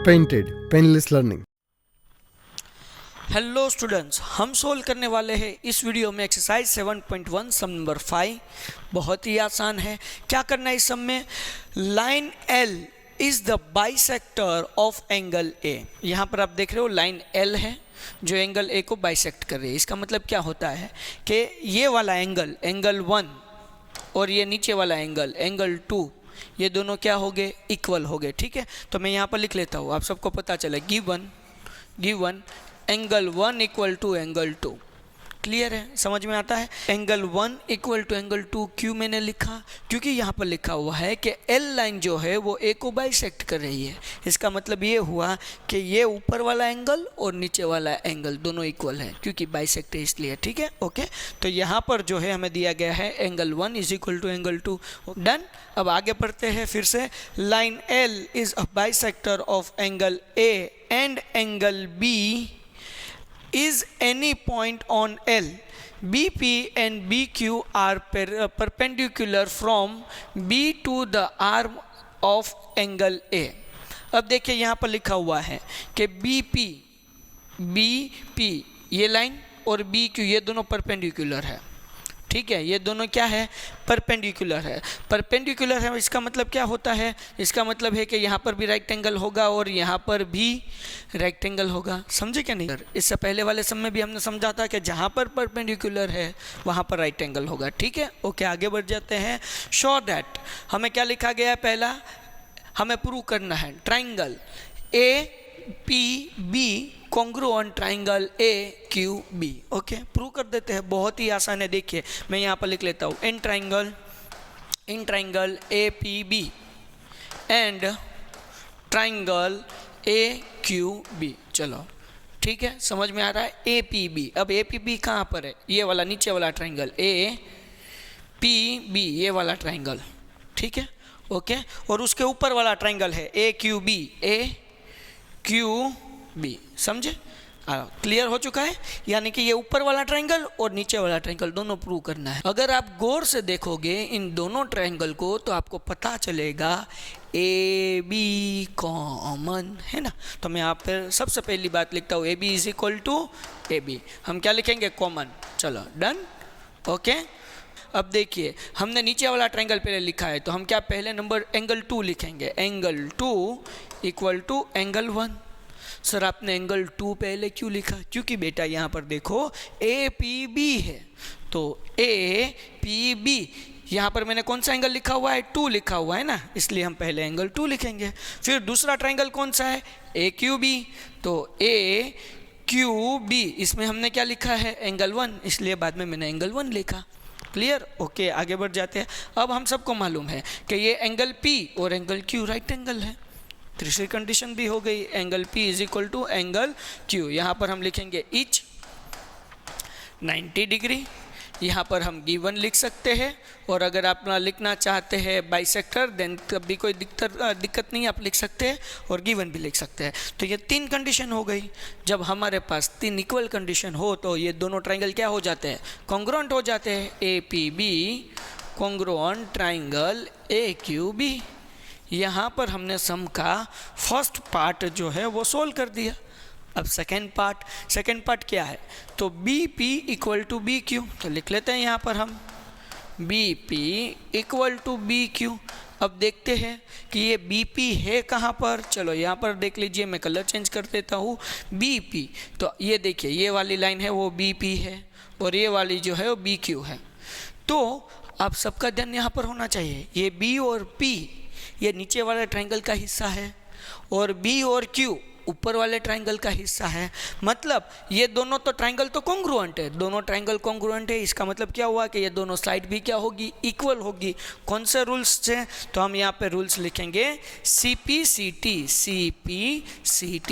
Painted painless learning. Hello students, हम solve करने वाले हैं इस वीडियो में एक्सरसाइज 7.1 सम नंबर 5। बहुत ही आसान है। क्या करना है इस सम में? Line L is the bisector of angle ए। यहाँ पर आप देख रहे हो लाइन एल है जो एंगल ए को बाइसेक्ट कर रही है। इसका मतलब क्या होता है कि ये वाला एंगल, एंगल 1, और ये नीचे वाला एंगल, एंगल 2, ये दोनों क्या हो गए? इक्वल हो गए। ठीक है, तो मैं यहाँ पर लिख लेता हूँ, आप सबको पता चले। Given angle 1 equal to angle 2। Clear है? समझ में आता है? एंगल 1 इक्वल टू एंगल 2 क्यों मैंने लिखा? क्योंकि यहाँ पर लिखा हुआ है कि एल लाइन जो है वो ए को बाइसेक्ट कर रही है। इसका मतलब ये हुआ कि ये ऊपर वाला एंगल और नीचे वाला एंगल दोनों इक्वल है, क्योंकि बाइसेक्ट है इसलिए। ठीक है, ओके। तो यहाँ पर जो है हमें दिया गया है angle 1 is equal to angle 2। Done. अब आगे बढ़ते हैं फिर से। Line L is a bisector of angle A and angle B is any point on L. BP and BQ are perpendicular from B to the arm of angle A. अब देखिए यहाँ पर लिखा हुआ है कि BP ये लाइन और BQ ये दोनों परपेंडिकुलर है। ठीक है, ये दोनों क्या है? परपेंडिकुलर है। परपेंडिकुलर है इसका मतलब क्या होता है? इसका मतलब है कि यहाँ पर भी राइट एंगल होगा और यहाँ पर भी राइट एंगल होगा। समझे क्या नहीं? इससे पहले वाले सम में भी हमने समझा था कि जहाँ पर परपेंडिकुलर है वहाँ पर राइट एंगल होगा। ठीक है, ओके। आगे बढ़ जाते हैं। शो दैट, हमें क्या लिखा गया है? पहला हमें प्रूव करना है triangle APB congruent triangle AQB। Okay, prove कर देते हैं। बहुत ही आसान है। देखिए मैं यहाँ पर लिख लेता हूँ in triangle APB and triangle AQB। चलो ठीक है, समझ में आ रहा है? APB। अब APB कहाँ पर है? ये वाला नीचे वाला ट्राइंगल APB, ये वाला ट्राइंगल। ठीक है, ओके। और उसके ऊपर वाला ट्राइंगल है AQB। समझे? क्लियर हो चुका है? यानी कि ये ऊपर वाला ट्रायंगल और नीचे वाला ट्रायंगल दोनों प्रूव करना है। अगर आप गौर से देखोगे इन दोनों ट्रायंगल को तो आपको पता चलेगा AB कॉमन है ना। तो मैं यहाँ पर सबसे पहली बात लिखता हूँ AB is equal to AB। हम क्या लिखेंगे? कॉमन। चलो डन, ओके। अब देखिए हमने नीचे वाला ट्रायंगल पहले लिखा है, तो हम क्या पहले नंबर एंगल 2 लिखेंगे। Angle 2 equal to angle 1। Sir आपने एंगल 2 पहले क्यों लिखा? क्योंकि बेटा यहाँ पर देखो APB है, तो APB यहाँ पर मैंने कौन सा एंगल लिखा हुआ है? 2 लिखा हुआ है ना, इसलिए हम पहले एंगल 2 लिखेंगे। फिर दूसरा ट्रायंगल कौन सा है? AQB, तो AQB इसमें हमने क्या लिखा है? एंगल 1, इसलिए बाद में मैंने एंगल 1 लिखा। क्लियर? ओके, आगे बढ़ जाते हैं। अब हम सबको मालूम है कि ये एंगल P और एंगल Q राइट एंगल है। तीसरी कंडीशन भी हो गई, angle P is equal to angle Q। यहाँ पर हम लिखेंगे इच 90 डिग्री। यहाँ पर हम गिवन लिख सकते हैं, और अगर आप लिखना चाहते हैं बाइसेक्टर देन कभी कोई दिक्कत नहीं, आप लिख सकते हैं और गिवन भी लिख सकते हैं। तो ये 3 कंडीशन हो गई। जब हमारे पास 3 इक्वल कंडीशन हो तो ये दोनों ट्रायंगल क्या हो जाते हैं? कॉन्ग्रुएंट हो जाते हैं। APB congruent triangle AQB। यहाँ पर हमने सम का फर्स्ट पार्ट जो है वो सोल्व कर दिया। अब सेकेंड पार्ट क्या है? तो BP इक्वल टू BQ। तो लिख लेते हैं यहाँ पर हम BP इक्वल टू BQ। अब देखते हैं कि ये BP है कहाँ पर। चलो यहाँ पर देख लीजिए, मैं कलर चेंज कर देता हूँ। BP, तो ये देखिए ये वाली लाइन है वो BP है और ये वाली जो है वो BQ है। तो आप सबका ध्यान यहाँ पर होना चाहिए, ये B और P ये नीचे वाले ट्रायंगल का हिस्सा है और B और Q ऊपर वाले ट्रायंगल का हिस्सा है। मतलब ये दोनों तो ट्रायंगल तो कॉन्ग्रुएंट है, दोनों ट्रायंगल कॉन्ग्रुएंट है। इसका मतलब क्या हुआ कि ये दोनों साइड भी क्या होगी? इक्वल होगी। कौन से रूल्स से? तो हम यहाँ पे रूल्स लिखेंगे CPCT।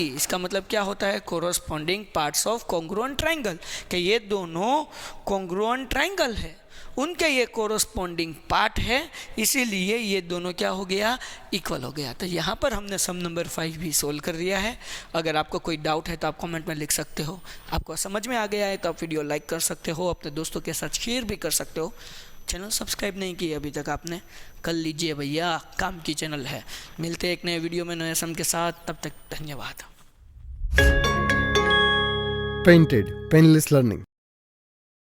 इसका मतलब क्या होता है? Corresponding parts of congruent triangle, कि ये दोनों कॉन्ग्रुएंट ट्रायंगल है, उनके ये कोरोस्पोंडिंग पार्ट है, इसीलिए ये दोनों क्या हो गया? इक्वल हो गया। तो यहाँ पर हमने सम नंबर 5 भी सोल्व कर दिया है। अगर आपको कोई डाउट है तो आप कमेंट में लिख सकते हो। आपको समझ में आ गया है तो आप वीडियो लाइक कर सकते हो, अपने दोस्तों के साथ शेयर भी कर सकते हो। चैनल सब्सक्राइब नहीं किया अभी तक आपने, कर लीजिए भैया, काम की चैनल है। मिलते हैं एक नए वीडियो में नए सम के साथ, तब तक धन्यवाद। Painted, Painless Learning।